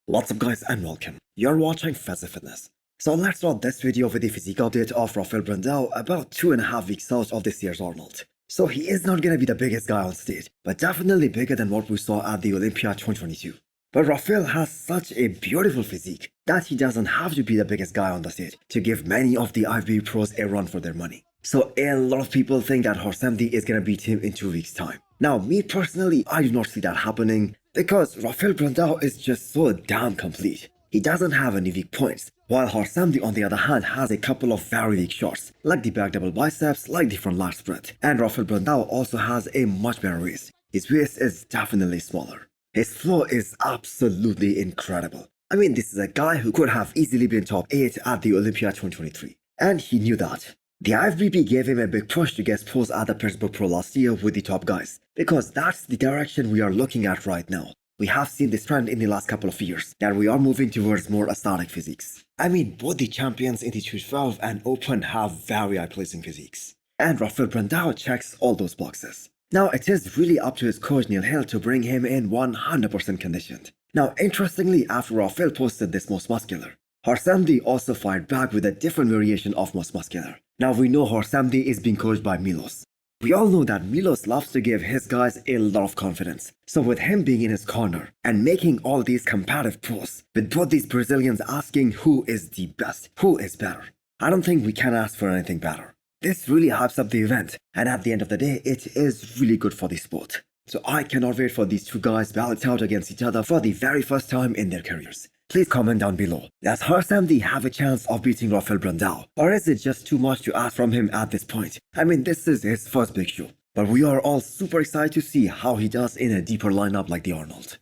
What's up guys and welcome. You're watching Fazi Fitness. So let's start this video with the physique update of Rafael Brandao about 2.5 weeks out of this year's Arnold. So he is not gonna be the biggest guy on stage, but definitely bigger than what we saw at the Olympia 2022. But Rafael has such a beautiful physique that he doesn't have to be the biggest guy on the stage to give many of the IFBB pros a run for their money. So a lot of people think that Horsemdi is gonna beat him in 2 weeks time. Now me personally, I do not see that happening because Rafael Brandao is just so damn complete. He doesn't have any weak points, while Horsemdi on the other hand has a couple of very weak shots, like the back double biceps, like the front lat spread. And Rafael Brandao also has a much better waist. His waist is definitely smaller. His flow is absolutely incredible. I mean, this is a guy who could have easily been top 8 at the Olympia 2023. And he knew that. The IFBB gave him a big push to get posed at the Pittsburgh Pro last year with the top guys, because that's the direction we are looking at right now. We have seen this trend in the last couple of years, that we are moving towards more aesthetic physiques. I mean, both the champions in the 212 and Open have very eye-pleasing physiques. And Rafael Brandao checks all those boxes. Now, it is really up to his coach Neil Hill to bring him in 100% conditioned. Now, interestingly, after Rafael posted this most muscular, Horsemdi also fired back with a different variation of most muscular. Now we know Horsemdi is being coached by Milos. We all know that Milos loves to give his guys a lot of confidence. So with him being in his corner and making all these comparative posts, with both these Brazilians asking who is the best, who is better, I don't think we can ask for anything better. This really hypes up the event, and at the end of the day, it is really good for the sport. So I cannot wait for these two guys battle it out against each other for the very first time in their careers. Please comment down below. Does Horsemdi have a chance of beating Rafael Brandao? Or is it just too much to ask from him at this point? I mean, this is his first big show. But we are all super excited to see how he does in a deeper lineup like the Arnold.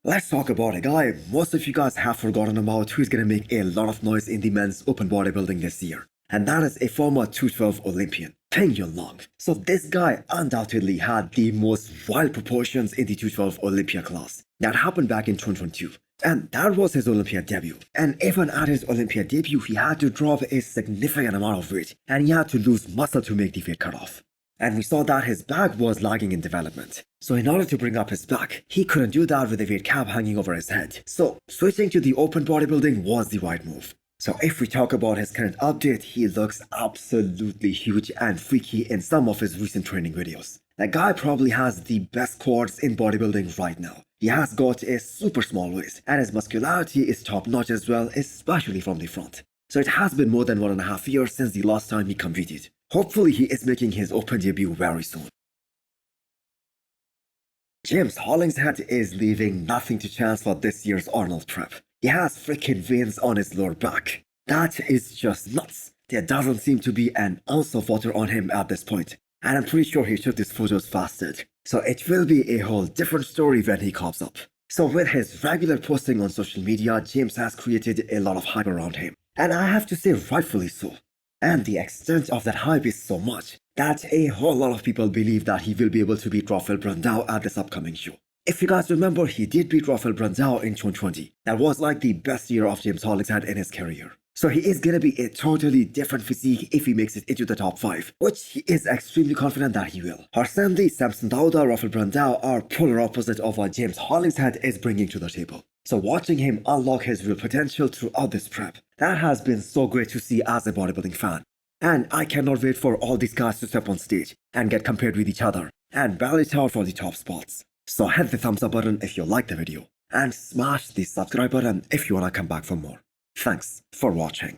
Let's talk about a guy most of you guys have forgotten about who's gonna make a lot of noise in the men's open bodybuilding this year. And that is a former 212 Olympian, Peng Long. So this guy undoubtedly had the most wild proportions in the 212 Olympia class. That happened back in 2022. And that was his Olympia debut. And even at his Olympia debut, he had to drop a significant amount of weight. And he had to lose muscle to make the weight cutoff. And we saw that his back was lagging in development. So in order to bring up his back, he couldn't do that with a weight cap hanging over his head. So switching to the open bodybuilding was the right move. So if we talk about his current update, he looks absolutely huge and freaky in some of his recent training videos. The guy probably has the best quads in bodybuilding right now. He has got a super small waist and his muscularity is top notch as well, especially from the front. So it has been more than 1.5 years since the last time he competed. Hopefully he is making his open debut very soon. James Hollingshead is leaving nothing to chance for this year's Arnold prep. He has freaking veins on his lower back. That is just nuts. There doesn't seem to be an ounce of water on him at this point. And I'm pretty sure he took these photos fasted. So it will be a whole different story when he comes up. So with his regular posting on social media, James has created a lot of hype around him. And I have to say rightfully so. And the extent of that hype is so much that a whole lot of people believe that he will be able to beat Rafael Brandao at this upcoming show. If you guys remember, he did beat Rafael Brandao in 2020. That was like the best year of James Hollingshead in his career. So he is gonna be a totally different physique if he makes it into the top 5, which he is extremely confident that he will. Horsemdi, Samson Dauda, Rafael Brandao are polar opposite of what James Hollingshead is bringing to the table. So watching him unlock his real potential throughout this prep, that has been so great to see as a bodybuilding fan. And I cannot wait for all these guys to step on stage and get compared with each other and battle it out for the top spots. So hit the thumbs up button if you liked the video and smash the subscribe button if you wanna come back for more. Thanks for watching.